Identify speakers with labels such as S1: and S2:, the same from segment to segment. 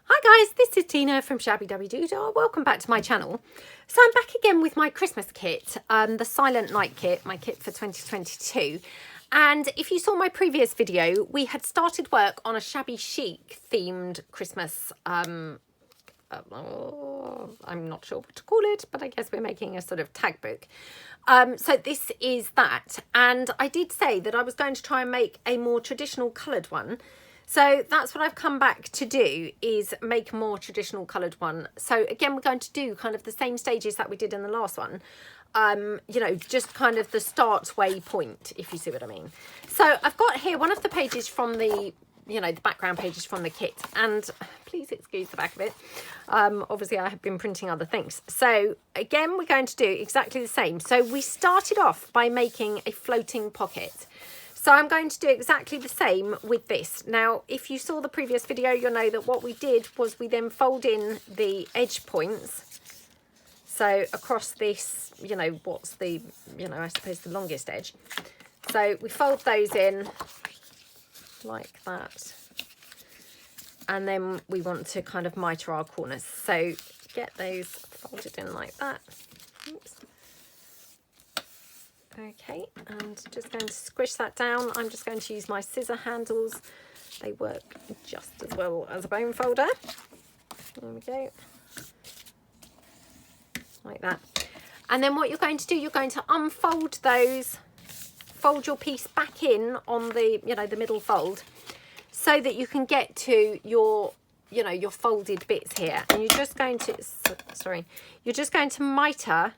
S1: Hi guys, this is Tina from Shabbydabbydoodah. Welcome back to my channel. So I'm back again with my Christmas kit, the Silent Night kit, my kit for 2022. And if you saw my previous video, we had started work on a shabby chic themed Christmas, I'm not sure what to call it, but I guess we're making a sort of tag book. So this is that. And I did say that I was going to try and make a more traditional coloured one. So that's what I've come back to do, is make a more traditional coloured one. So again, we're going to do kind of the same stages that we did in the last one. You know, just kind of the start way point, if you see what I mean. So I've got here one of the pages from the, you know, the background pages from the kit. And please excuse the back of it. Obviously, I have been printing other things. So again, we're going to do exactly the same. So we started off by making a floating pocket. So I'm going to do exactly the same with this. Now, if you saw the previous video, you'll know that what we did was we then fold in the edge points. So across this, you know, what's the, you know, I suppose the longest edge. So we fold those in like that. And then we want to kind of mitre our corners. So get those folded in like that. Oops. Okay, and just going to squish that down. I'm just going to use my scissor handles. They work just as well as a bone folder. There we go. Like that. And then what you're going to do, you're going to unfold those, fold your piece back in on the, you know, the middle fold, so that you can get to your, you know, your folded bits here. And you're just going to, sorry, you're just going to mitre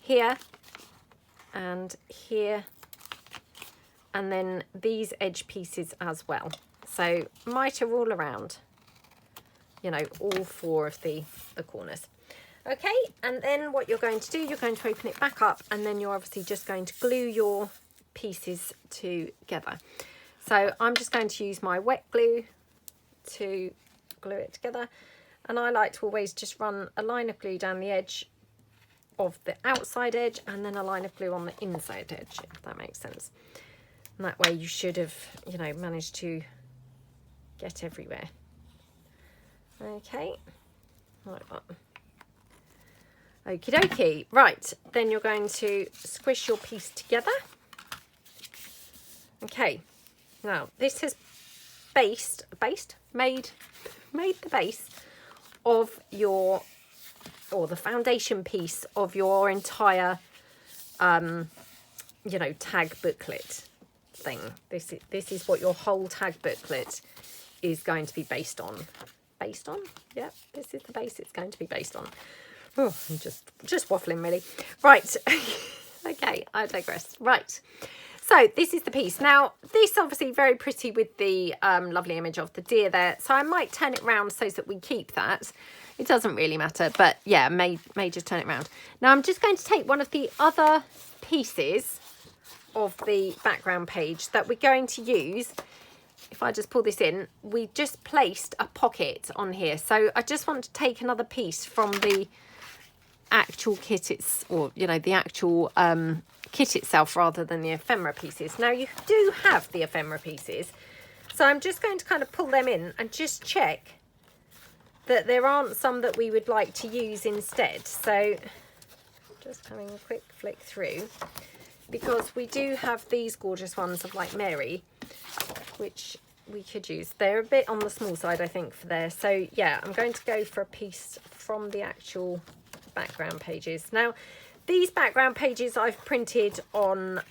S1: here and here, and then these edge pieces as well. So mitre all around, you know, all four of the corners. Okay, and then what you're going to do, you're going to open it back up, and then you're obviously just going to glue your pieces together. So I'm just going to use my wet glue to glue it together, and I like to always just run a line of glue down the edge of the outside edge, and then a line of glue on the inside edge, if that makes sense. And that way you should have, you know, managed to get everywhere. Okay, like that. Okie dokie. Right, then you're going to squish your piece together. Okay, now this has made the base of your, or the foundation piece of your entire, you know, tag booklet thing. This is what your whole tag booklet is going to be based on. Based on? Yep, this is the base it's going to be based on. Oh, I'm just waffling really. Right, okay, I digress. Right, so this is the piece. Now, this obviously very pretty with the lovely image of the deer there. So I might turn it round so that we keep that. It doesn't really matter, but yeah, may just turn it around. Now I'm just going to take one of the other pieces of the background page that we're going to use. If I just pull this in, we just placed a pocket on here. So I just want to take another piece from the actual kit, or you know, the actual kit itself, rather than the ephemera pieces. Now you do have the ephemera pieces, so I'm just going to kind of pull them in and just check that there aren't some that we would like to use instead. So just having a quick flick through, because we do have these gorgeous ones of like Mary, which we could use. They're a bit on the small side, I think, for there. So yeah, I'm going to go for a piece from the actual background pages. Now these background pages I've printed on,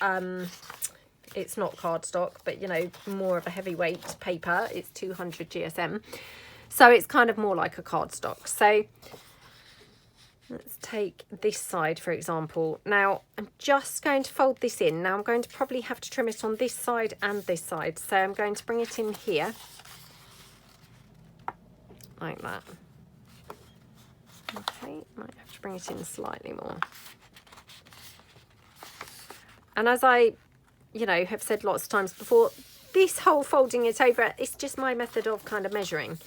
S1: it's not cardstock, but you know, more of a heavyweight paper. It's 200 GSM. So it's kind of more like a cardstock. So let's take this side, for example. Now I'm just going to fold this in. Now I'm going to probably have to trim it on this side and this side. So I'm going to bring it in here like that. Okay, might have to bring it in slightly more. And as I, you know, have said lots of times before, this whole folding it over, it's just my method of kind of measuring.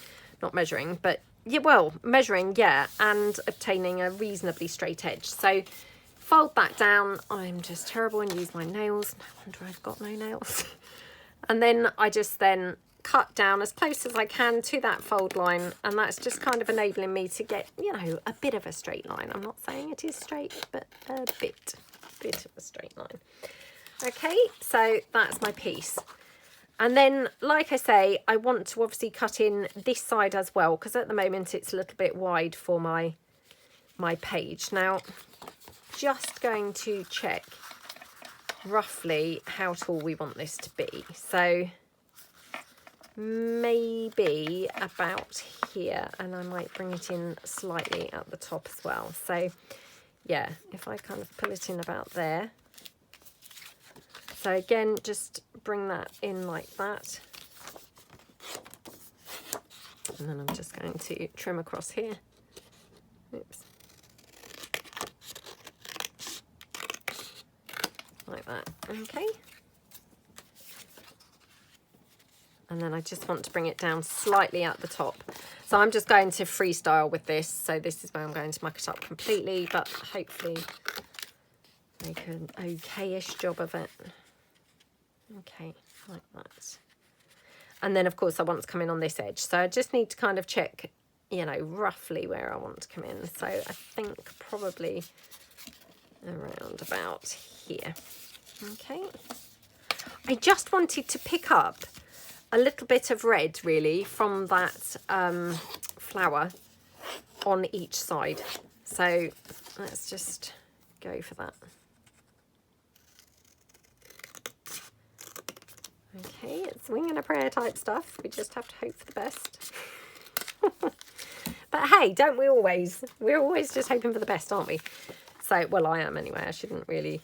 S1: Not measuring, but yeah, well, measuring, yeah, and obtaining a reasonably straight edge. So fold that down. I'm just terrible and use my nails. No wonder I've got no nails. And then I just then cut down as close as I can to that fold line, and that's just kind of enabling me to get, you know, a bit of a straight line. I'm not saying it is straight, but a bit of a straight line. Okay, so that's my piece. And then, like I say, I want to obviously cut in this side as well, because at the moment it's a little bit wide for my page. Now, just going to check roughly how tall we want this to be. So maybe about here, and I might bring it in slightly at the top as well. So yeah, if I kind of pull it in about there. So again, just bring that in like that. And then I'm just going to trim across here. Oops. Like that, okay. And then I just want to bring it down slightly at the top. So I'm just going to freestyle with this. So this is where I'm going to muck it up completely, but hopefully make an okay-ish job of it. Okay, like that. And then of course I want to come in on this edge. So I just need to kind of check, you know, roughly where I want to come in. So I think probably around about here. Okay. I just wanted to pick up a little bit of red really from that flower on each side. So let's just go for that. Okay, it's wing and a prayer type stuff. We just have to hope for the best. But hey, don't we always? We're always just hoping for the best, aren't we? So, well, I am anyway. I shouldn't really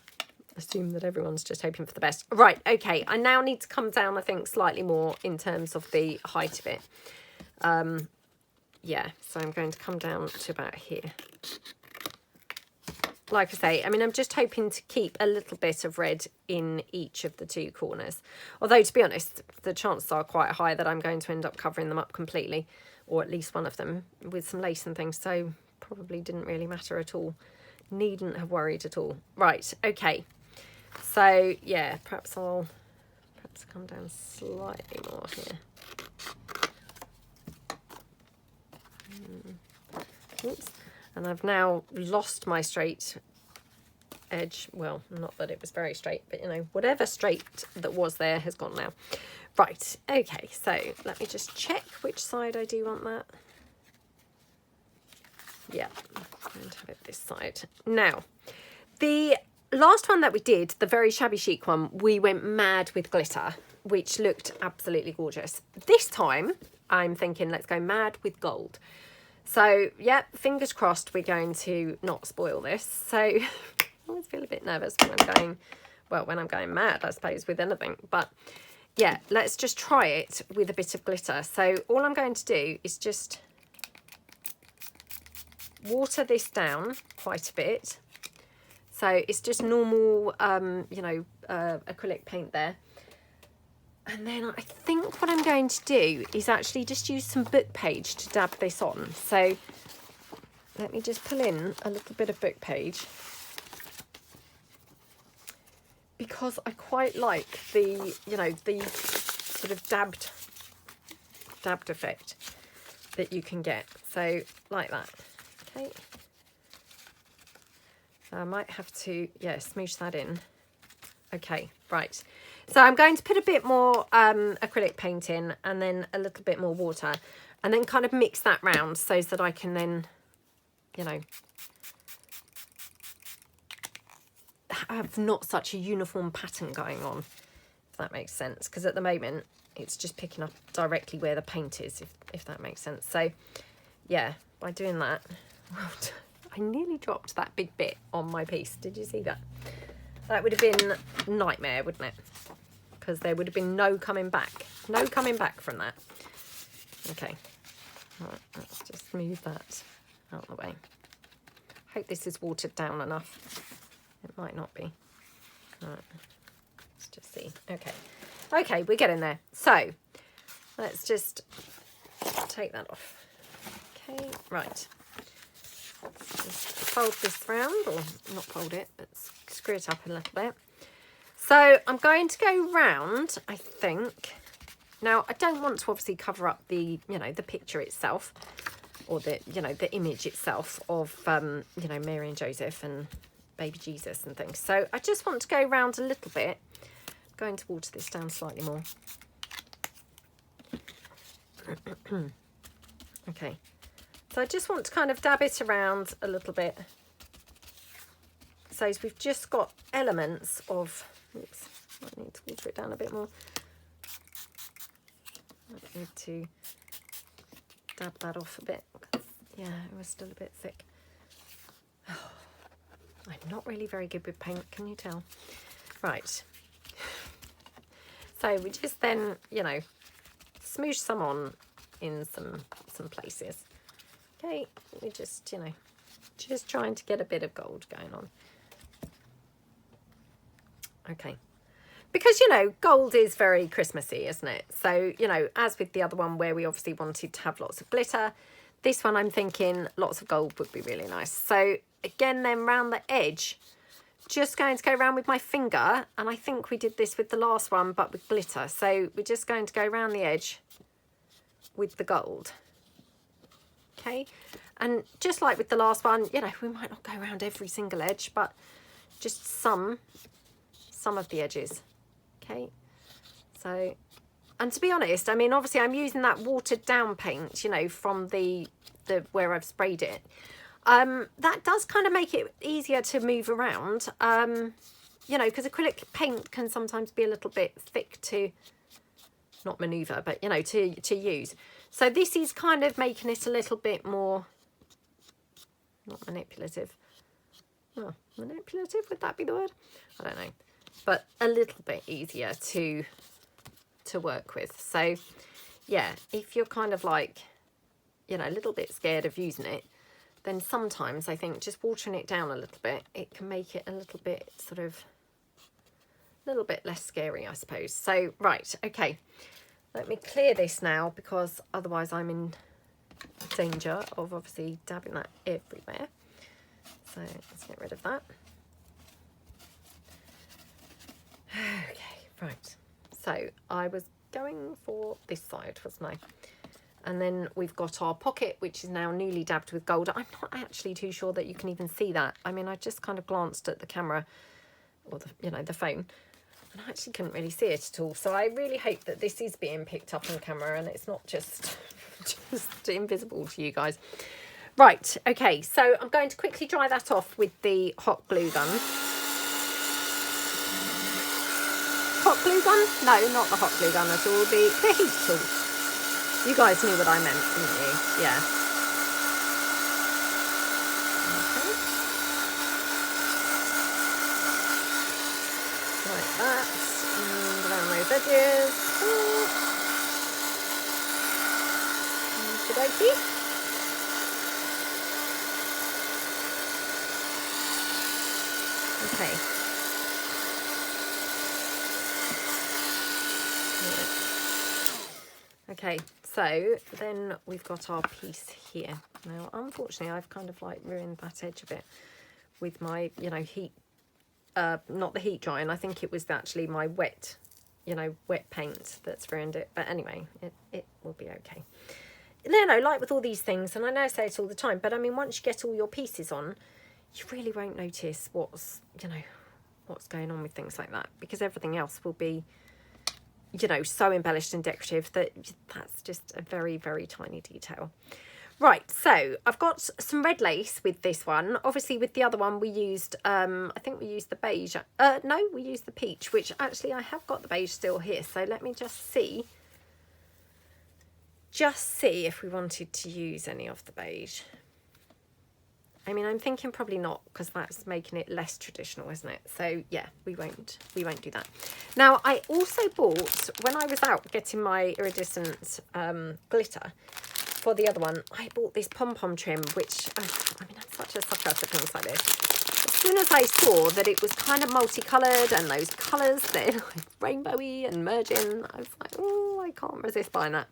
S1: assume that everyone's just hoping for the best. Right, okay. I now need to come down, I think, slightly more in terms of the height of it. Yeah, so I'm going to come down to about here. Like I say, I mean, I'm just hoping to keep a little bit of red in each of the two corners. Although, to be honest, the chances are quite high that I'm going to end up covering them up completely, or at least one of them, with some lace and things. So probably didn't really matter at all. Needn't have worried at all. Right, okay. So, yeah, perhaps I'll come down slightly more here. Oops. And I've now lost my straight edge. Well, not that it was very straight, but, you know, whatever straight that was there has gone now. Right, okay, so let me just check which side I do want that. Yeah, I'm going to have it this side. Now, the last one that we did, the very shabby chic one, we went mad with glitter, which looked absolutely gorgeous. This time, I'm thinking let's go mad with gold. So, yeah, fingers crossed we're going to not spoil this. So, I always feel a bit nervous when I'm going, well, when I'm going mad, I suppose, with anything. But, yeah, let's just try it with a bit of glitter. So, all I'm going to do is just water this down quite a bit. So, it's just normal, you know, acrylic paint there. And then I think what I'm going to do is actually just use some book page to dab this on. So let me just pull in a little bit of book page, because I quite like the, you know, the sort of dabbed effect that you can get. So like that. Okay. So I might have to, yeah, smoosh that in. Okay, right. So I'm going to put a bit more acrylic paint in, and then a little bit more water, and then kind of mix that round so that I can then, you know, have not such a uniform pattern going on, if that makes sense. Because at the moment, it's just picking up directly where the paint is, if that makes sense. So, yeah, by doing that, I nearly dropped that big bit on my piece. Did you see that? That would have been a nightmare, wouldn't it? Because there would have been no coming back. No coming back from that. Okay. Right, let's just move that out of the way. Hope this is watered down enough. It might not be. Right. Let's just see. Okay. Okay, we're getting there. So, let's just take that off. Okay, right. Just fold this round, or not fold it, but screw it up a little bit. So I'm going to go round, I think, Now, I don't want to obviously cover up the, you know, the picture itself, or the, you know, the image itself of, you know, Mary and Joseph and baby Jesus and things. So I just want to go around a little bit. I'm going to water this down slightly more. Okay. So I just want to kind of dab it around a little bit. So we've just got elements of, oops, I need to water it down a bit more. I need to dab that off a bit. Yeah, it was still a bit thick. Oh, I'm not really very good with paint, can you tell? Right. So we just then, you know, smoosh some on in some places. Okay, we just, you know, just trying to get a bit of gold going on. Okay. Because, you know, gold is very Christmassy, isn't it? So, you know, as with the other one where we obviously wanted to have lots of glitter, this one I'm thinking lots of gold would be really nice. So again, then round the edge, just going to go around with my finger. And I think we did this with the last one, but with glitter. So we're just going to go around the edge with the gold. Okay. And just like with the last one, you know, we might not go around every single edge, but just some of the edges. Okay, so, and to be honest, I mean, obviously I'm using that watered down paint, you know, from the where I've sprayed it. That does kind of make it easier to move around, you know, because acrylic paint can sometimes be a little bit thick to, not maneuver, but, you know, to use. So this is kind of making it a little bit more, not manipulative. Oh, manipulative, would that be the word? I don't know. But a little bit easier to work with. So yeah, if you're kind of like, you know, a little bit scared of using it, then sometimes I think just watering it down a little bit, it can make it a little bit sort of, a little bit less scary, I suppose. So right, okay, let me clear this now, because otherwise I'm in danger of obviously dabbing that everywhere. So let's get rid of that. Okay, right. So I was going for this side, wasn't I? And then we've got our pocket, which is now newly dabbed with gold. I'm not actually too sure that you can even see that. I mean, I just kind of glanced at the camera, or the, you know, the phone, and I actually couldn't really see it at all. So I really hope that this is being picked up on camera and it's not just invisible to you guys. Right, okay, so I'm going to quickly dry that off with the hot glue gun. Hot glue gun? No, not the hot glue gun at all. The heat tool. You guys knew what I meant, didn't you? Yeah. Okay. Like that. And around those edges. Okey-dokey. Okay. Okay, so then we've got our piece here. Now, unfortunately, I've kind of like ruined that edge a bit with my, you know, heat, not the heat drying. I think it was actually my wet, you know, wet paint that's ruined it. But anyway, it will be okay. You know, like with all these things, and I know I say it all the time, but I mean, once you get all your pieces on, you really won't notice what's, you know, what's going on with things like that, because everything else will be, you know, so embellished and decorative that that's just a very, very tiny detail. Right, so I've got some red lace with this one. Obviously with the other one we used, I think we used the beige. No, we used the peach, which actually I have got the beige still here. So let me just see if we wanted to use any of the beige. I mean, I'm thinking probably not, because that's making it less traditional, isn't it? So yeah, we won't do that. Now, I also bought, when I was out getting my iridescent glitter for the other one, I bought this pom-pom trim, which, I mean, I'm such a sucker for things like this. As soon as I saw that it was kind of multicoloured and those colours, they're like rainbowy and merging, I was like, oh, I can't resist buying that.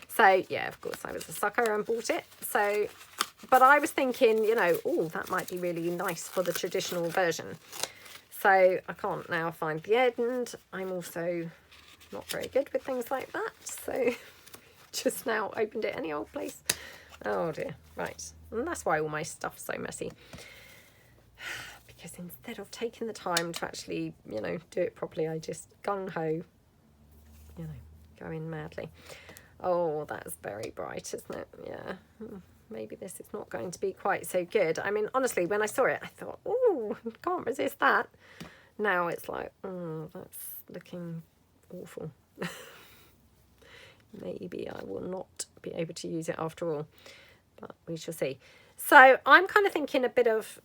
S1: So yeah, of course I was a sucker and bought it. So, but I was thinking, you know, oh, that might be really nice for the traditional version. So I can't now find the end. I'm also not very good with things like that. So just now opened it any old place. Oh dear. Right. And that's why all my stuff's so messy. Because instead of taking the time to actually, you know, do it properly, I just gung-ho, you know, go in madly. Oh, that's very bright, isn't it? Yeah. Maybe this is not going to be quite so good. I mean, honestly, when I saw it, I thought, oh, can't resist that. Now it's like, oh, that's looking awful. Maybe I will not be able to use it after all, but we shall see. So I'm kind of thinking a bit of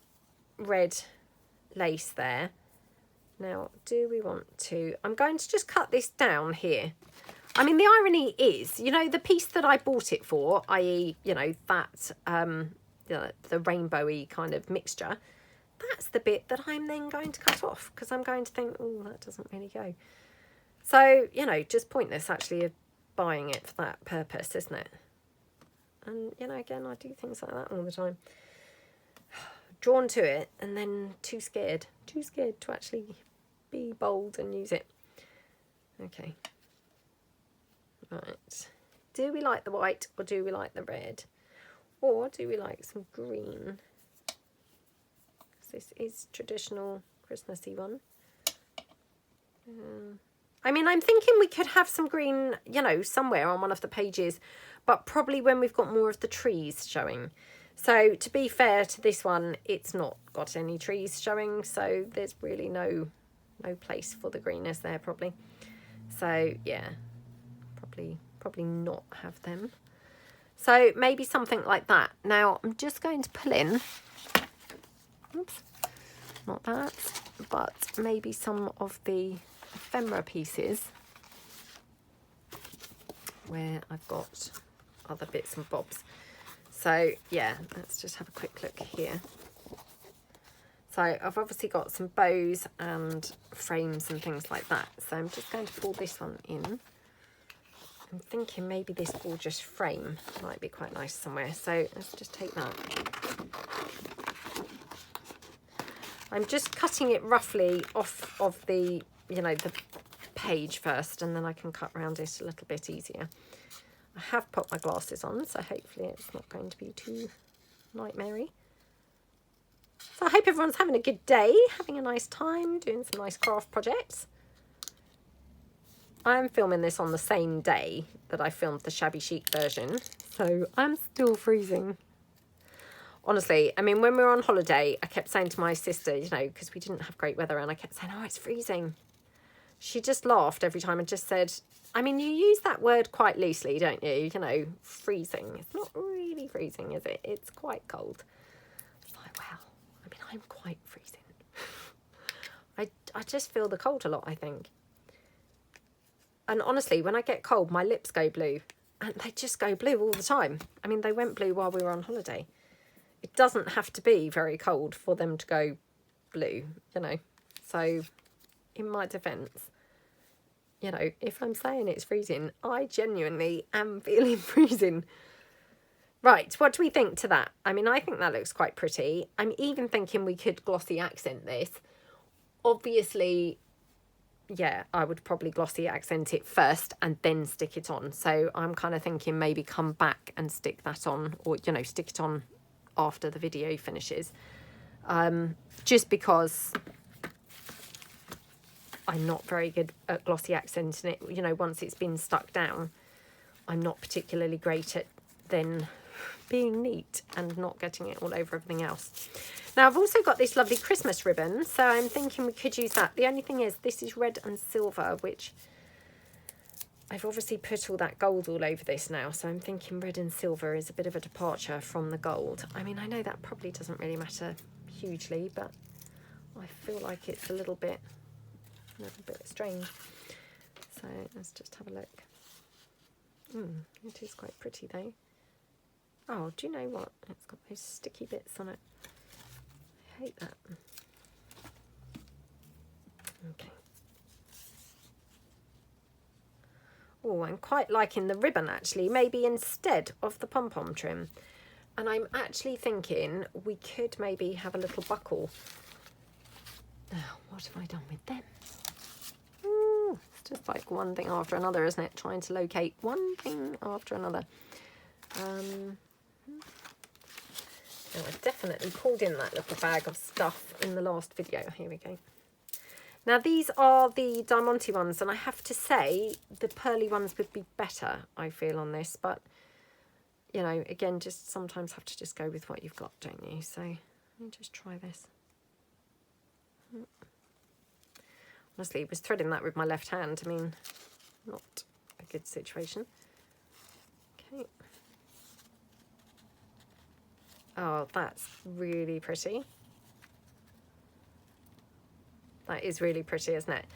S1: red lace there. Now, do we want to... I'm going to just cut this down here. I mean, the irony is, you know, the piece that I bought it for, i.e., you know, that, the rainbowy kind of mixture, that's the bit that I'm then going to cut off, because I'm going to think, oh, that doesn't really go. So, you know, just pointless actually buying it for that purpose, isn't it? And, you know, again, I do things like that all the time. Drawn to it and then too scared to actually be bold and use it. Okay. Right. Do we like the white or do we like the red? Or do we like some green? This is traditional Christmassy one. I mean, I'm thinking we could have some green, you know, somewhere on one of the pages, but probably when we've got more of the trees showing. So to be fair to this one, it's not got any trees showing, so there's really no place for the greenness there probably. So yeah, probably not have them. So maybe something like that. Now I'm just going to pull in, oops, not that, but maybe some of the ephemera pieces where I've got other bits and bobs. So yeah, let's just have a quick look here. So I've obviously got some bows and frames and things like that. So I'm just going to pull this one in. I'm thinking maybe this gorgeous frame might be quite nice somewhere. So let's just take that. I'm just cutting it roughly off of the, you know, the page first, and then I can cut around it a little bit easier. I have put my glasses on, so hopefully it's not going to be too nightmare-y. So I hope everyone's having a good day, having a nice time, doing some nice craft projects. I'm filming this on the same day that I filmed the shabby chic version, so I'm still freezing. Honestly, I mean, when we were on holiday, I kept saying to my sister, you know, because we didn't have great weather, and I kept saying, oh, it's freezing. She just laughed every time and just said, I mean, you use that word quite loosely, don't you? You know, freezing. It's not really freezing, is it? It's quite cold. It's like, wow. I mean, I'm quite freezing. I just feel the cold a lot, I think. And honestly, when I get cold, my lips go blue. And they just go blue all the time. I mean, they went blue while we were on holiday. It doesn't have to be very cold for them to go blue, you know. So, in my defence, you know, if I'm saying it's freezing, I genuinely am feeling freezing. Right, what do we think to that? I mean, I think that looks quite pretty. I'm even thinking we could glossy accent this. Obviously, yeah, I would probably glossy accent it first and then stick it on. So I'm kind of thinking maybe come back and stick that on, or, you know, stick it on after the video finishes. Just because I'm not very good at glossy accenting it, you know, once it's been stuck down. I'm not particularly great at then being neat and not getting it all over everything else. Now, I've also got this lovely Christmas ribbon, so I'm thinking we could use that. The only thing is, this is red and silver, which I've obviously put all that gold all over this now, so I'm thinking red and silver is a bit of a departure from the gold. I mean, I know that probably doesn't really matter hugely, but I feel like it's a little bit strange. So let's just have a look. It is quite pretty though. Oh, do you know what? It's got those sticky bits on it. I hate that. Okay. Oh, I'm quite liking the ribbon actually, maybe instead of the pom-pom trim. And I'm actually thinking we could maybe have a little buckle. Now, what have I done with them? Ooh, just like one thing after another, isn't it? Trying to locate one thing after another. I definitely pulled in that little bag of stuff in the last video. Here we go. Now these are the Diamante ones, and I have to say the pearly ones would be better, I feel, on this, but you know, again, just sometimes have to just go with what you've got, don't you? So let me just try this. Honestly, I was threading that with my left hand. I mean, not a good situation. Okay. Oh, that's really pretty. That is really pretty, isn't it?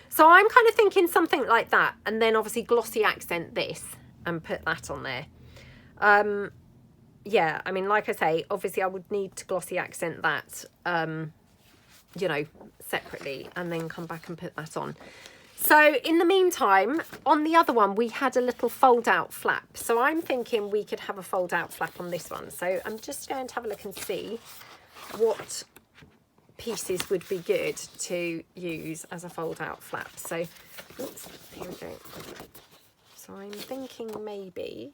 S1: So I'm kind of thinking something like that, and then obviously glossy accent this and put that on there. Yeah, I mean, like I say, obviously I would need to glossy accent that, you know, separately, and then come back and put that on. So in the meantime, on the other one, we had a little fold out flap. So I'm thinking we could have a fold out flap on this one. So I'm just going to have a look and see what pieces would be good to use as a fold out flap. So, oops, here we go. So I'm thinking maybe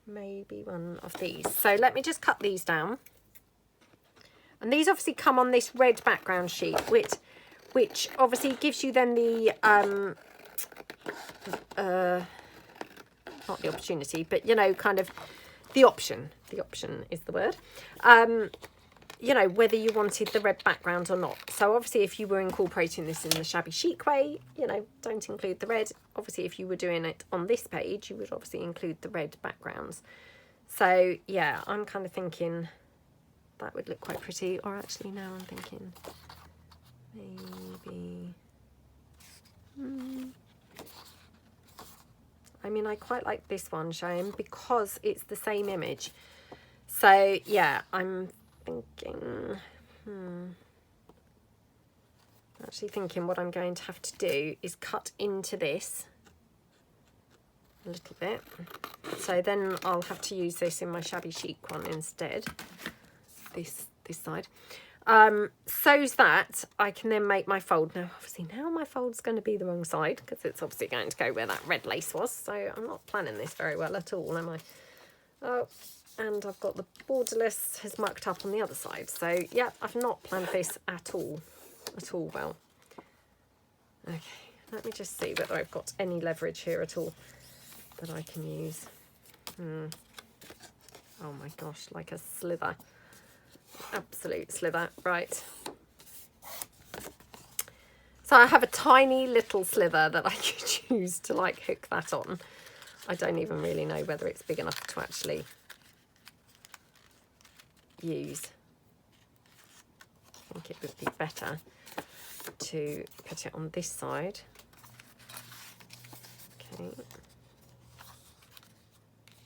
S1: one of these. So let me just cut these down. And these obviously come on this red background sheet, which obviously gives you then the, not the opportunity, but, you know, kind of the option. The option is the word. You know, whether you wanted the red background or not. So obviously if you were incorporating this in the shabby chic way, you know, don't include the red. Obviously if you were doing it on this page, you would obviously include the red backgrounds. So yeah, I'm kind of thinking that would look quite pretty. Or actually now I'm thinking maybe, I mean, I quite like this one, Shane, because it's the same image. So yeah, I'm thinking, actually thinking what I'm going to have to do is cut into this a little bit. So then I'll have to use this in my shabby chic one instead, this side. So that I can then make my fold. Now obviously now my fold's going to be the wrong side, because it's obviously going to go where that red lace was. So I'm not planning this very well at all, am I? Oh, and I've got the borderless has mucked up on the other side. So yeah, I've not planned this at all well. Okay, let me just see whether I've got any leverage here at all that I can use. Oh my gosh, like a slither. Absolute slither. Right. So I have a tiny little slither that I could use to like hook that on. I don't even really know whether it's big enough to actually use. I think it would be better to put it on this side. Okay.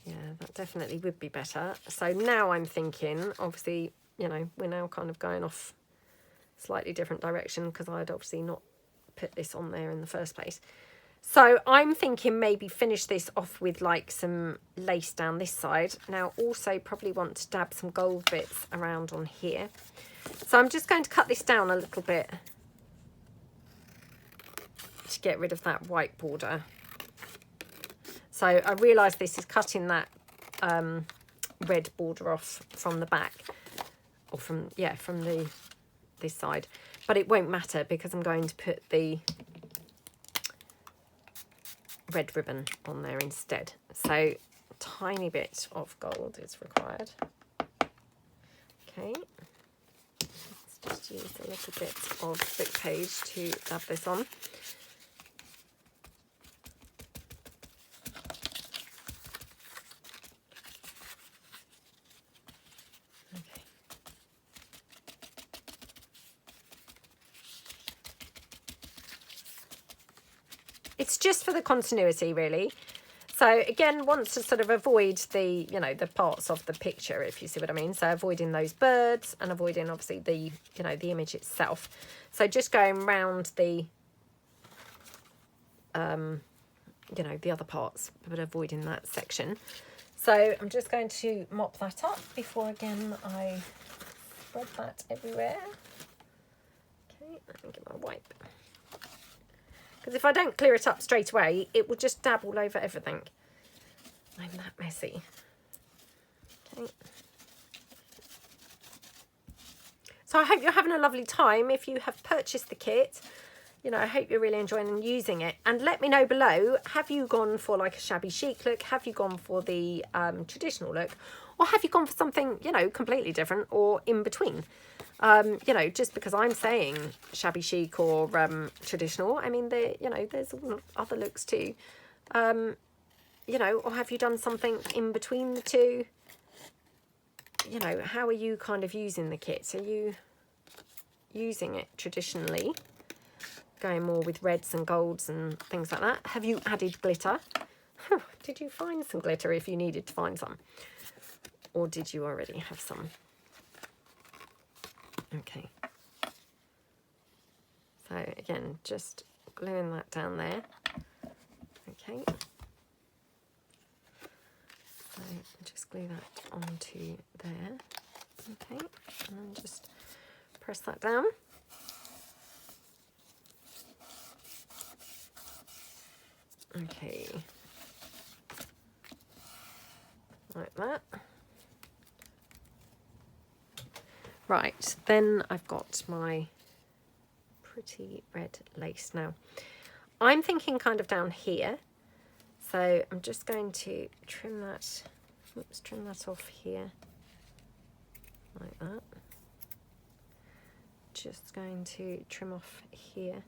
S1: Yeah, that definitely would be better. So now I'm thinking, obviously, you know, we're now kind of going off slightly different direction, because I'd obviously not put this on there in the first place. So I'm thinking maybe finish this off with like some lace down this side. Now also probably want to dab some gold bits around on here. So I'm just going to cut this down a little bit to get rid of that white border. So I realise this is cutting that red border off from the back, or from this side, but it won't matter because I'm going to put the red ribbon on there instead. So a tiny bit of gold is required. Okay, let's just use a little bit of book page to dab this on. It's just for the continuity, really. So again, wants to sort of avoid the, you know, the parts of the picture, if you see what I mean. So avoiding those birds and avoiding obviously the, you know, the image itself. So just going round the, you know, the other parts, but avoiding that section. So I'm just going to mop that up before again I spread that everywhere. Okay, let me get my wipe. Because if I don't clear it up straight away, it will just dab all over everything. I'm that messy. Okay. So I hope you're having a lovely time. If you have purchased the kit, you know, I hope you're really enjoying and using it. And let me know below, have you gone for like a shabby chic look? Have you gone for the traditional look? Or have you gone for something, you know, completely different or in between? You know, just because I'm saying shabby chic or traditional, I mean, you know, there's other looks too. You know, or have you done something in between the two? You know, how are you kind of using the kits? Are you using it traditionally, going more with reds and golds and things like that? Have you added glitter? Did you find some glitter if you needed to find some? Or did you already have some? Okay. So again, just gluing that down there. Okay. So just glue that onto there. Okay. And then just press that down. Okay. Like that. Right, then I've got my pretty red lace now. I'm thinking kind of down here. So I'm just going to trim that, oops, trim that off here, like that. Just going to trim off here.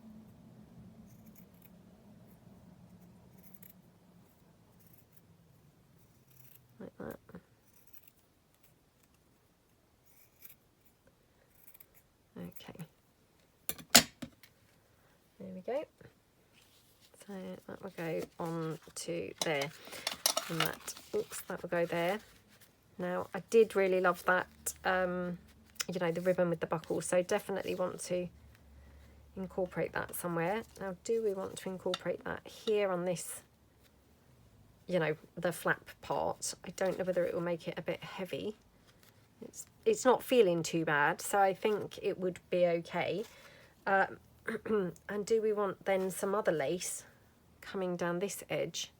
S1: Like that. Okay. There we go. So that will go on to there, and that, oops, that will go there. Now I did really love that, you know, the ribbon with the buckle, so definitely want to incorporate that somewhere. Now, do we want to incorporate that here on this, you know, the flap part? I don't know whether it will make it a bit heavy. It's not feeling too bad, so I think it would be okay. And do we want then some other lace coming down this edge,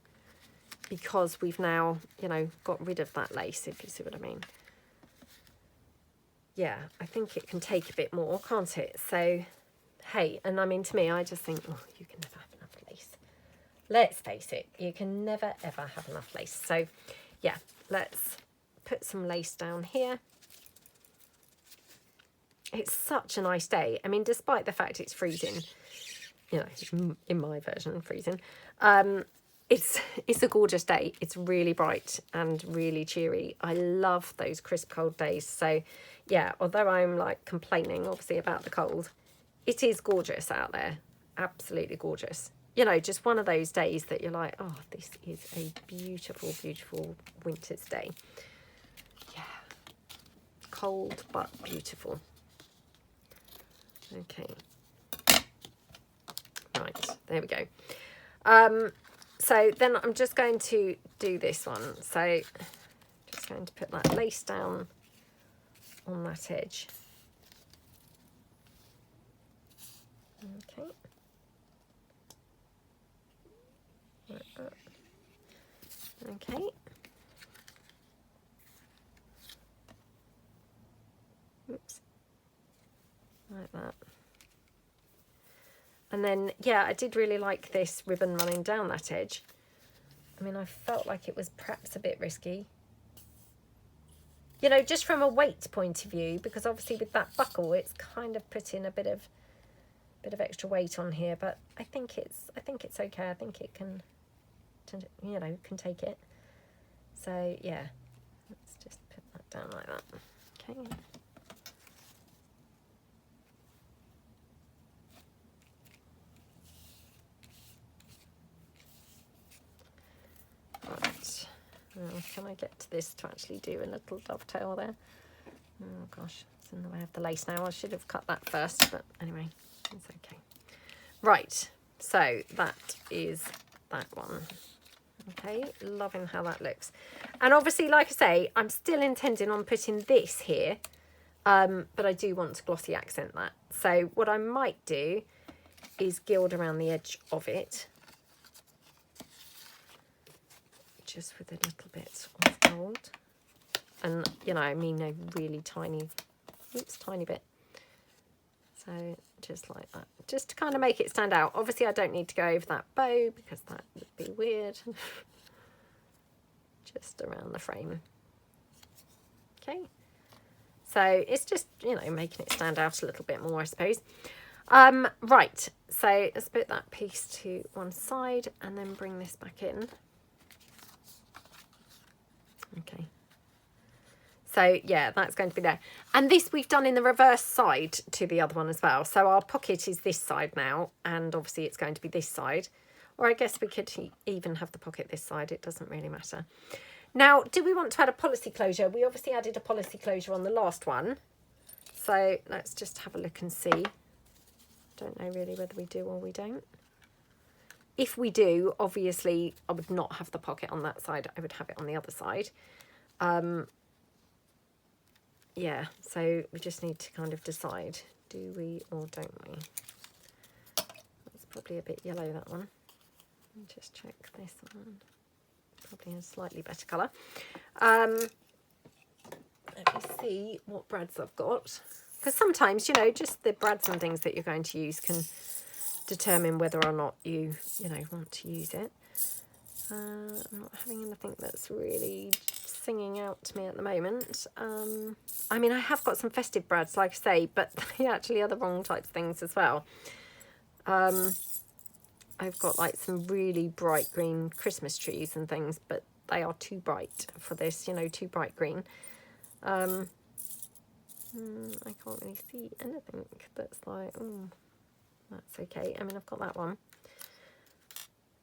S1: because we've now, you know, got rid of that lace, if you see what I mean? Yeah, I think it can take a bit more, can't it? So, hey, and I mean, to me, I just think, oh, you can never have enough lace. Let's face it, you can never, ever have enough lace. So, yeah, let's put some lace down here. It's such a nice day. I mean, despite the fact it's freezing, you know, in my version, freezing, it's a gorgeous day. It's really bright and really cheery. I love those crisp cold days. So yeah, although I'm like complaining obviously about the cold, it is gorgeous out there. Absolutely gorgeous. You know, just one of those days that you're like, oh, this is a beautiful, beautiful winter's day. Yeah. Cold but beautiful. Okay. Right, there we go. So then I'm just going to do this one. So just going to put that lace down on that edge. Okay. Like that. Okay. Oops. Like that. And then, yeah, I did really like this ribbon running down that edge. I mean, I felt like it was perhaps a bit risky. You know, just from a weight point of view, because obviously with that buckle, it's kind of putting a bit of extra weight on here. But I think it's okay. I think it can, you know, can take it. So yeah, let's just put that down like that. Okay. Right, now can I get to this to actually do a little dovetail there? Oh gosh, it's in the way of the lace now. I should have cut that first, but anyway, it's okay. Right, so that is that one. Okay, loving how that looks. And obviously, like I say, I'm still intending on putting this here, but I do want to glossy accent that. So what I might do is gild around the edge of it, just with a little bit of gold. And, you know, I mean a really tiny, oops, tiny bit. So just like that, just to kind of make it stand out. Obviously, I don't need to go over that bow because that would be weird. Just around the frame. Okay. So it's just, you know, making it stand out a little bit more, I suppose. Right. So let's put that piece to one side and then bring this back in. Okay. So yeah, that's going to be there. And this we've done in the reverse side to the other one as well. So our pocket is this side now, and obviously it's going to be this side. Or I guess we could even have the pocket this side. It doesn't really matter. Now, do we want to add a policy closure? We obviously added a policy closure on the last one. So let's just have a look and see. Don't know really whether we do or we don't. If we do, obviously I would not have the pocket on that side. I would have it on the other side. Yeah, so we just need to kind of decide, do we or don't we? That's probably a bit yellow, that one. Let me just check this one. Probably a slightly better colour. Let me see what brads I've got. Because sometimes, you know, just the brads and things that you're going to use can determine whether or not you know, want to use it. I'm not having anything that's really singing out to me at the moment. I mean, I have got some festive brads, like I say, but they actually are the wrong types of things as well. I've got like some really bright green Christmas trees and things, but they are too bright for this, you know, too bright green. I can't really see anything that's like, oh, that's okay. I mean, I've got that one.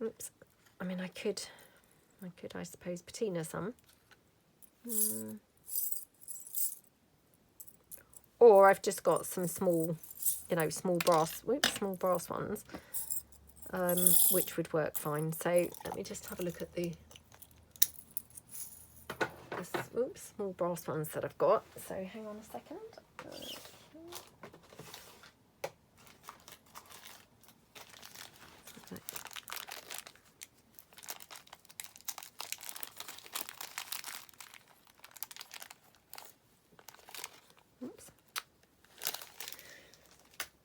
S1: Oops. I mean, I could, I suppose, patina some. Or I've just got some small, you know, small brass ones, which would work fine. So let me just have a look at the small brass ones that I've got. So hang on a second.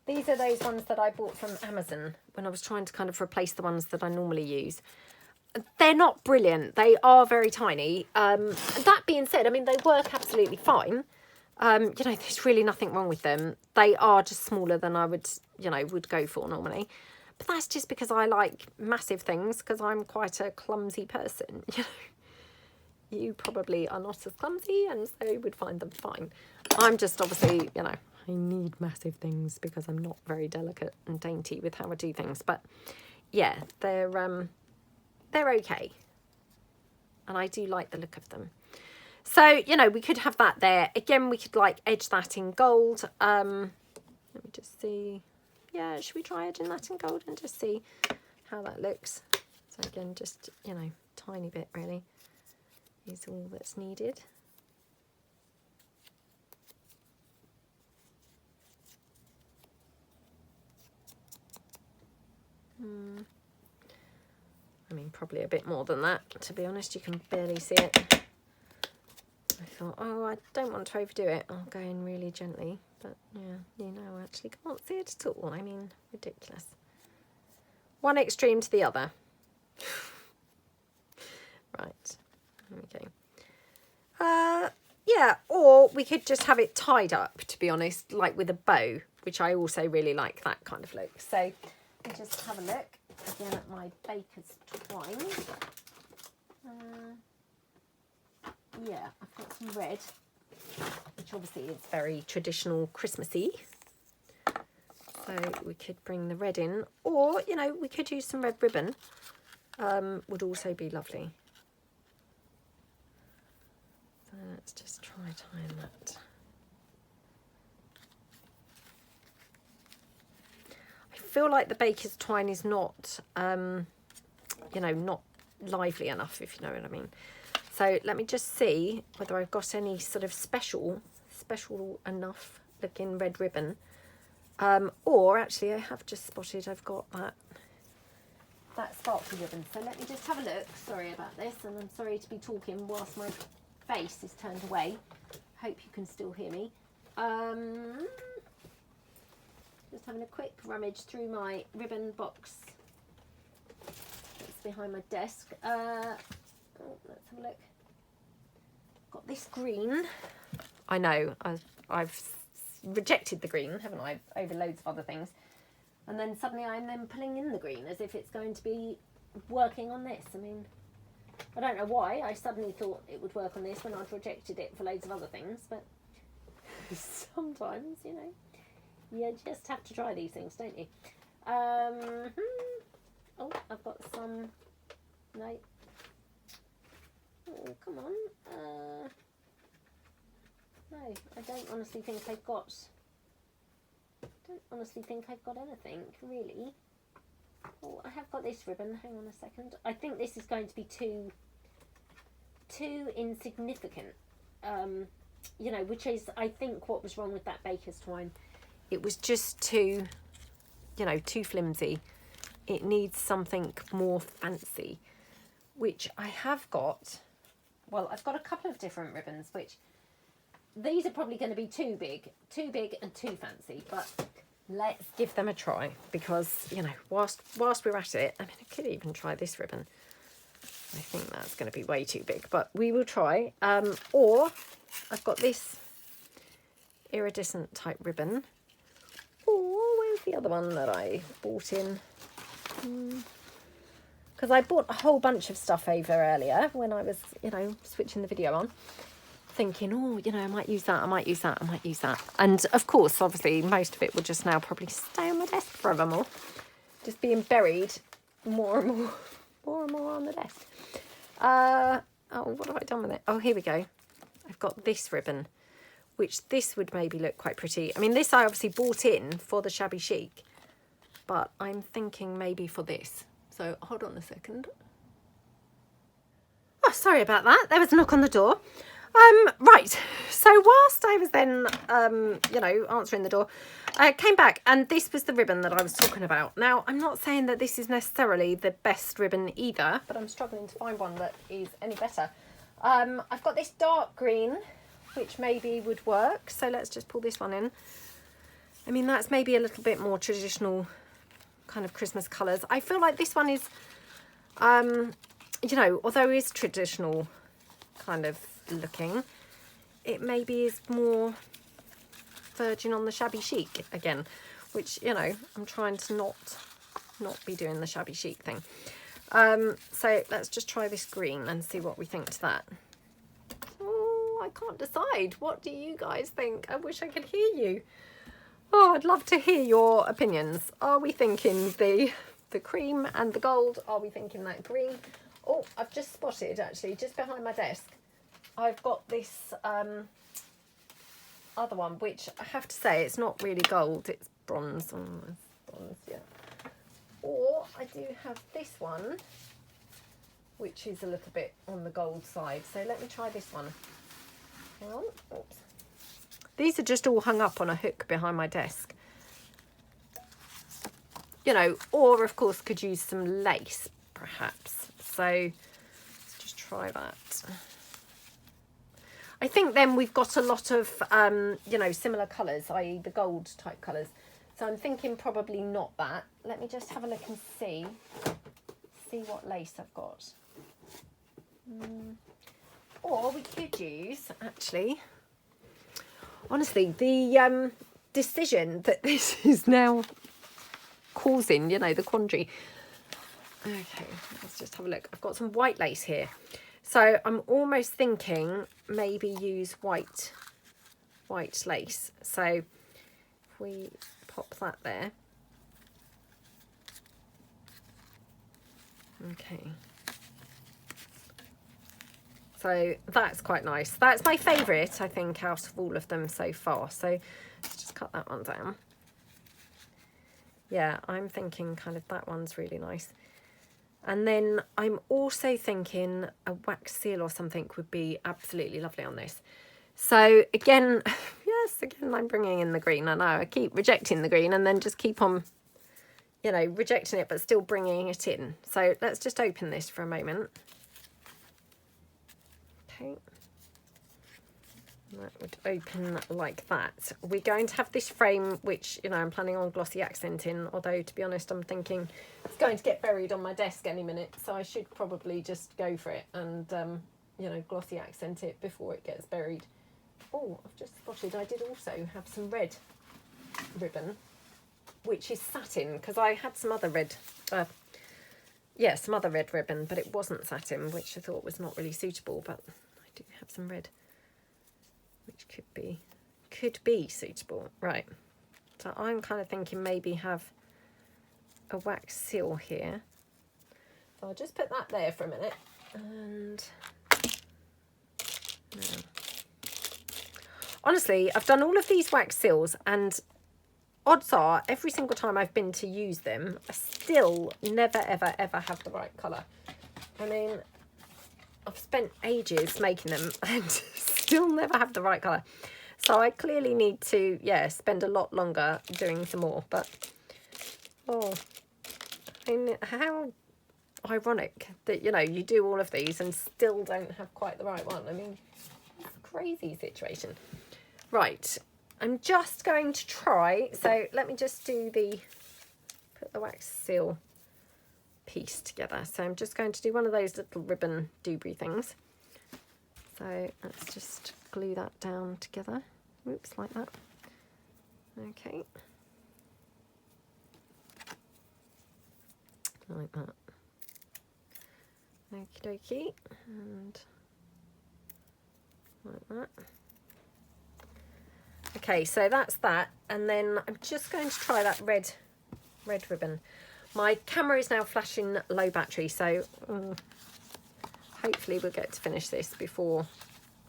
S1: These are those ones that I bought from Amazon when I was trying to kind of replace the ones that I normally use. They're not brilliant. They are very tiny. That being said, I mean, they work absolutely fine. You know, there's really nothing wrong with them. They are just smaller than I would, you know, would go for normally. But that's just because I like massive things, because I'm quite a clumsy person. You know, you probably are not as clumsy and so would find them fine. I'm just obviously, you know, I need massive things because I'm not very delicate and dainty with how I do things. But yeah, they're okay. And I do like the look of them. So, you know, we could have that there. Again, we could like edge that in gold. Let me just see. Yeah, should we try edging that in gold and just see how that looks? So again, just, you know, tiny bit really is all that's needed. I mean, probably a bit more than that, to be honest. You can barely see it. I thought, oh, I don't want to overdo it. I'll go in really gently. But, yeah, you know, I actually can't see it at all. I mean, ridiculous. One extreme to the other. Right. There we go. Yeah, or we could just have it tied up, to be honest, like with a bow, which I also really like that kind of look. So, let me just have a look again at my baker's twine. Yeah, I've got some red, which obviously is very traditional Christmassy. So we could bring the red in, or, you know, we could use some red ribbon. Would also be lovely. So let's just try tying that. I feel like the baker's twine is not, you know, not lively enough, if you know what I mean. So let me just see whether I've got any sort of special enough looking red ribbon Or actually I have just spotted I've got that sparkly ribbon. So let me just have a look. Sorry about this, and I'm sorry to be talking whilst my face is turned away. Hope you can still hear me. Just having a quick rummage through my ribbon box that's behind my desk. Oh, let's have a look. Got this green. I know, I've rejected the green, haven't I, over loads of other things. And then suddenly I'm then pulling in the green as if it's going to be working on this. I mean, I don't know why I suddenly thought it would work on this when I'd rejected it for loads of other things, but sometimes, you know, you just have to try these things, don't you? Oh, I've got some, no. Oh, come on. No, I don't honestly think I've got anything, really. Oh, I have got this ribbon. Hang on a second. I think this is going to be too insignificant. You know, which is, I think, what was wrong with that baker's twine. It was just too, you know, too flimsy. It needs something more fancy, which I have got. Well, I've got a couple of different ribbons, which these are probably going to be too big and too fancy, but let's give them a try, because, you know, whilst we're at it, I mean, I could even try this ribbon. I think that's going to be way too big, but we will try. Or I've got this iridescent type ribbon. Or where's the other one that I bought in? Because I bought a whole bunch of stuff over earlier when I was, you know, switching the video on, thinking, oh, you know, I might use that, I might use that, I might use that. And of course, obviously, most of it will just now probably stay on my desk forevermore, just being buried more and more on the desk. Oh, what have I done with it? Oh, here we go. I've got this ribbon, which this would maybe look quite pretty. I mean, this I obviously bought in for the shabby chic, but I'm thinking maybe for this. So hold on a second. Oh, sorry about that. There was a knock on the door. Right, so whilst I was then, you know, answering the door, I came back, and this was the ribbon that I was talking about. Now, I'm not saying that this is necessarily the best ribbon either, but I'm struggling to find one that is any better. I've got this dark green, which maybe would work, so let's just pull this one in. I mean, that's maybe a little bit more traditional kind of Christmas colours. I feel like this one is, you know, although it is traditional kind of looking, it maybe is more verging on the shabby chic again, which, you know, I'm trying to not be doing the shabby chic thing. So let's just try this green and see what we think to that. Oh, I can't decide. What do you guys think? I wish I could hear you. Oh, I'd love to hear your opinions. Are we thinking the cream and the gold? Are we thinking that green? Oh, I've just spotted, actually, just behind my desk, I've got this other one, which I have to say, it's not really gold, it's bronze. Oh, it's bronze, yeah. Or I do have this one, which is a little bit on the gold side. So let me try this one. Hang on. Oops. These are just all hung up on a hook behind my desk. You know, or of course could use some lace, perhaps. So let's just try that. I think then we've got a lot of, you know, similar colours, i.e. the gold type colours. So I'm thinking probably not that. Let me just have a look and see what lace I've got. Or we could use, actually, honestly, the decision that this is now causing, you know, the quandary. Okay, let's just have a look. I've got some white lace here. So I'm almost thinking maybe use white lace. So if we pop that there. Okay. So that's quite nice. That's my favourite, I think, out of all of them so far. So let's just cut that one down. Yeah, I'm thinking kind of that one's really nice. And then I'm also thinking a wax seal or something would be absolutely lovely on this. So again, yes, again, I'm bringing in the green. I know I keep rejecting the green and then just keep on, you know, rejecting it, but still bringing it in. So let's just open this for a moment. Okay. That would open like that. We're going to have this frame, which, you know, I'm planning on glossy accenting, although to be honest, I'm thinking it's going to get buried on my desk any minute, so I should probably just go for it and, you know, glossy accent it before it gets buried. Oh, I've just spotted I did also have some red ribbon, which is satin, because I had some other red, some other red ribbon, but it wasn't satin, which I thought was not really suitable, but I do have some red, which could be suitable. Right, so I'm kind of thinking maybe have a wax seal here. So I'll just put that there for a minute, and now, honestly, I've done all of these wax seals, and odds are every single time I've been to use them, I still never ever have the right colour. I mean, I've spent ages making them and still never have the right colour. So I clearly need to, yeah, spend a lot longer doing some more. But, oh, I mean, how ironic that, you know, you do all of these and still don't have quite the right one. I mean, it's a crazy situation. Right, I'm just going to try, so let me just do put the wax seal piece together. So I'm just going to do one of those little ribbon doobry things. So let's just glue that down together. Oops, like that. Okay. Like that. Okie dokie. And like that. Okay, so that's that. And then I'm just going to try that red ribbon. My camera is now flashing low battery, so hopefully we'll get to finish this before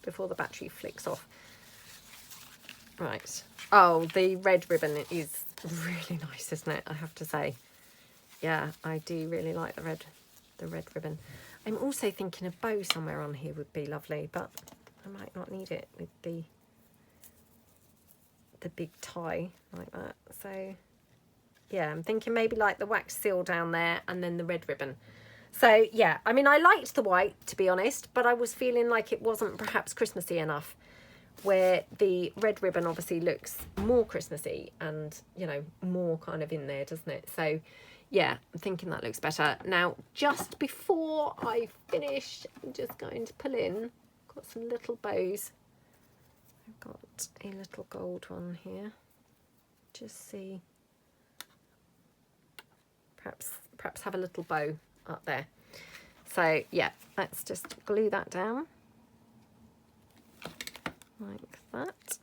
S1: the battery flicks off. Right. Oh, the red ribbon is really nice, isn't it? I have to say. Yeah, I do really like the red ribbon. I'm also thinking a bow somewhere on here would be lovely, but I might not need it with the big tie like that. So yeah, I'm thinking maybe like the wax seal down there and then the red ribbon. So yeah, I mean, I liked the white, to be honest, but I was feeling like it wasn't perhaps Christmassy enough, where the red ribbon obviously looks more Christmassy and, you know, more kind of in there, doesn't it? So yeah, I'm thinking that looks better. Now, just before I finish, I'm just going to pull in, got some little bows. I've got a little gold one here. Just see, perhaps have a little bow up there. So yeah, let's just glue that down like that.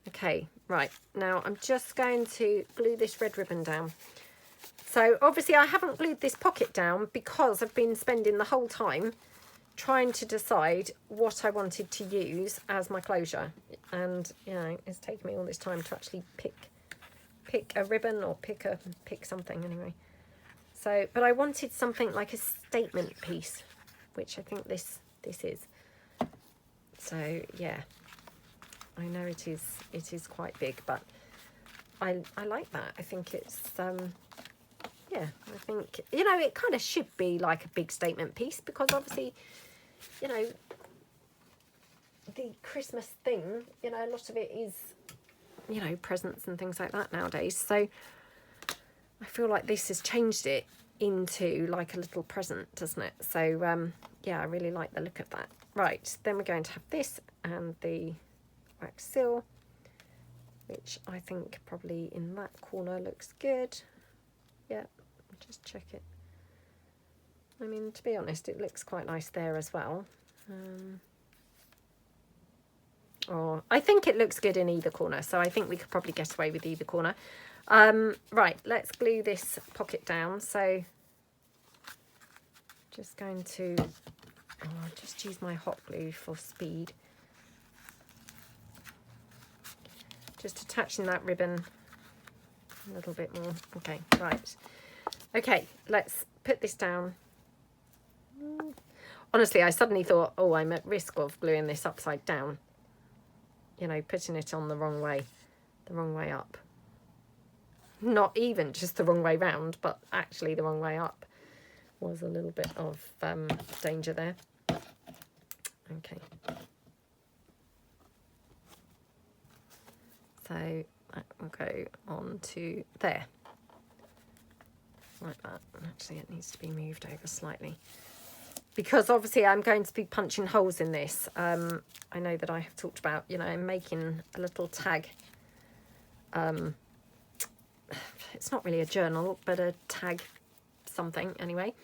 S1: Okay, right, now I'm just going to glue this red ribbon down. So obviously I haven't glued this pocket down because I've been spending the whole time trying to decide what I wanted to use as my closure, and you know, it's taken me all this time to actually pick a ribbon or pick something anyway. So, but I wanted something like a statement piece, which I think this is. So yeah, I know it is quite big, but I like that. I think it's yeah, I think, you know, it kind of should be like a big statement piece, because obviously, you know, the Christmas thing, you know, a lot of it is, you know, presents and things like that nowadays. So I feel like this has changed it into like a little present, doesn't it? So yeah, I really like the look of that. Right, then we're going to have this and the wax seal, which I think probably in that corner looks good. Yeah, just check it. I mean, to be honest, it looks quite nice there as well. Or I think it looks good in either corner, so I think we could probably get away with either corner. Right, let's glue this pocket down. So just going to just use my hot glue for speed. Just attaching that ribbon a little bit more. Okay, right. Okay, let's put this down. Honestly, I suddenly thought, oh, I'm at risk of gluing this upside down. You know, putting it on the wrong way up. Not even just the wrong way round, but actually the wrong way up. Was a little bit of danger there. Okay. So that will go on to there. Like that. Actually, it needs to be moved over slightly. Because obviously I'm going to be punching holes in this. I know that I have talked about, you know, I'm making a little tag. It's not really a journal, but a tag something anyway.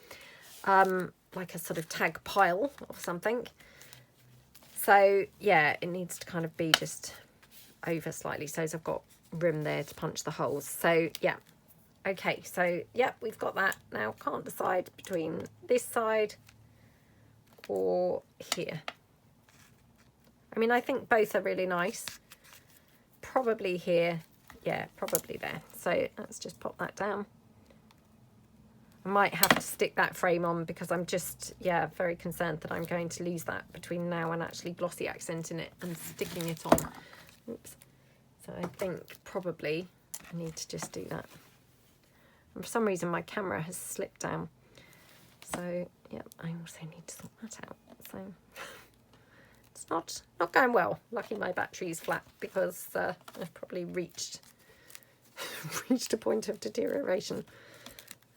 S1: Like a sort of tag pile or something. So yeah, it needs to kind of be just over slightly so as I've got room there to punch the holes. So yeah. Okay, so yeah, we've got that. Now can't decide between this side or here. I mean, I think both are really nice. Probably here. Yeah, probably there. So let's just pop that down. I might have to stick that frame on because I'm just, yeah, very concerned that I'm going to lose that between now and actually glossy accenting it and sticking it on. Oops. So I think probably I need to just do that. And for some reason my camera has slipped down. So, yeah, I also need to sort that out. So it's not going well. Lucky my battery's flat because I've probably reached a point of deterioration.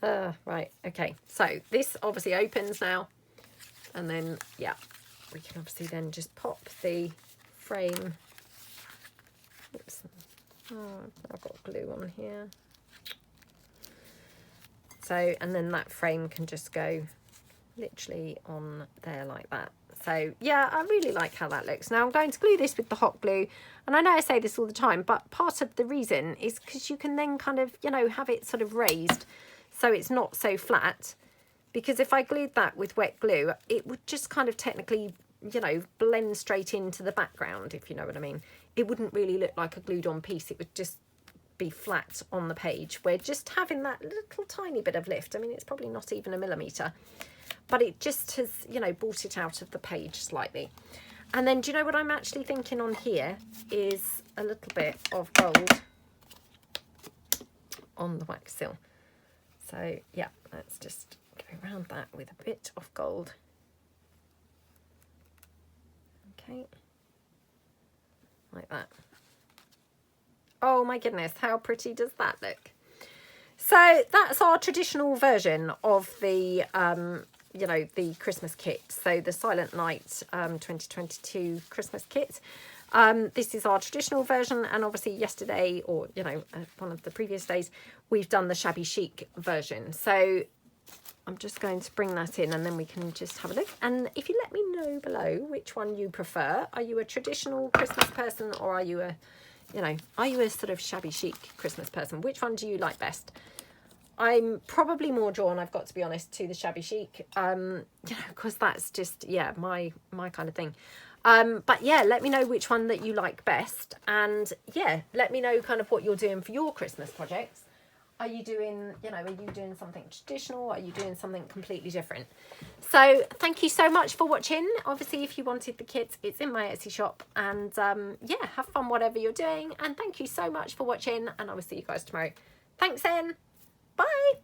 S1: Right, okay. So this obviously opens now. And then, yeah, we can obviously then just pop the frame. Oops. Oh, I've got glue on here. So, and then that frame can just go literally on there like that. So yeah, I really like how that looks. Now I'm going to glue this with the hot glue, and I know I say this all the time, but part of the reason is because you can then kind of, you know, have it sort of raised so it's not so flat. Because if I glued that with wet glue, it would just kind of technically, you know, blend straight into the background, if you know what I mean. It wouldn't really look like a glued on piece. It would just be flat on the page, where just having that little tiny bit of lift, I mean, it's probably not even a millimetre, but it just has, you know, brought it out of the page slightly. And then do you know what I'm actually thinking on here is a little bit of gold on the wax seal. So yeah, let's just go around that with a bit of gold. Okay, like that. Oh my goodness, how pretty does that look? So that's our traditional version of the you know, the Christmas kit. So the Silent Night 2022 Christmas kit. This is our traditional version, and obviously yesterday, or you know, one of the previous days, we've done the shabby chic version. So I'm just going to bring that in, and then we can just have a look. And if you let me know below which one you prefer, are you a traditional Christmas person, or are you a, you know, are you a sort of shabby chic Christmas person? Which one do you like best? I'm probably more drawn, I've got to be honest, to the shabby chic, you know, because that's just, yeah, my kind of thing. But yeah, let me know which one that you like best, and yeah, let me know kind of what you're doing for your Christmas projects. Are you doing, you know, are you doing something traditional? Are you doing something completely different? So thank you so much for watching. Obviously, if you wanted the kit, it's in my Etsy shop, and yeah, have fun whatever you're doing, and thank you so much for watching, and I will see you guys tomorrow. Thanks then. Bye.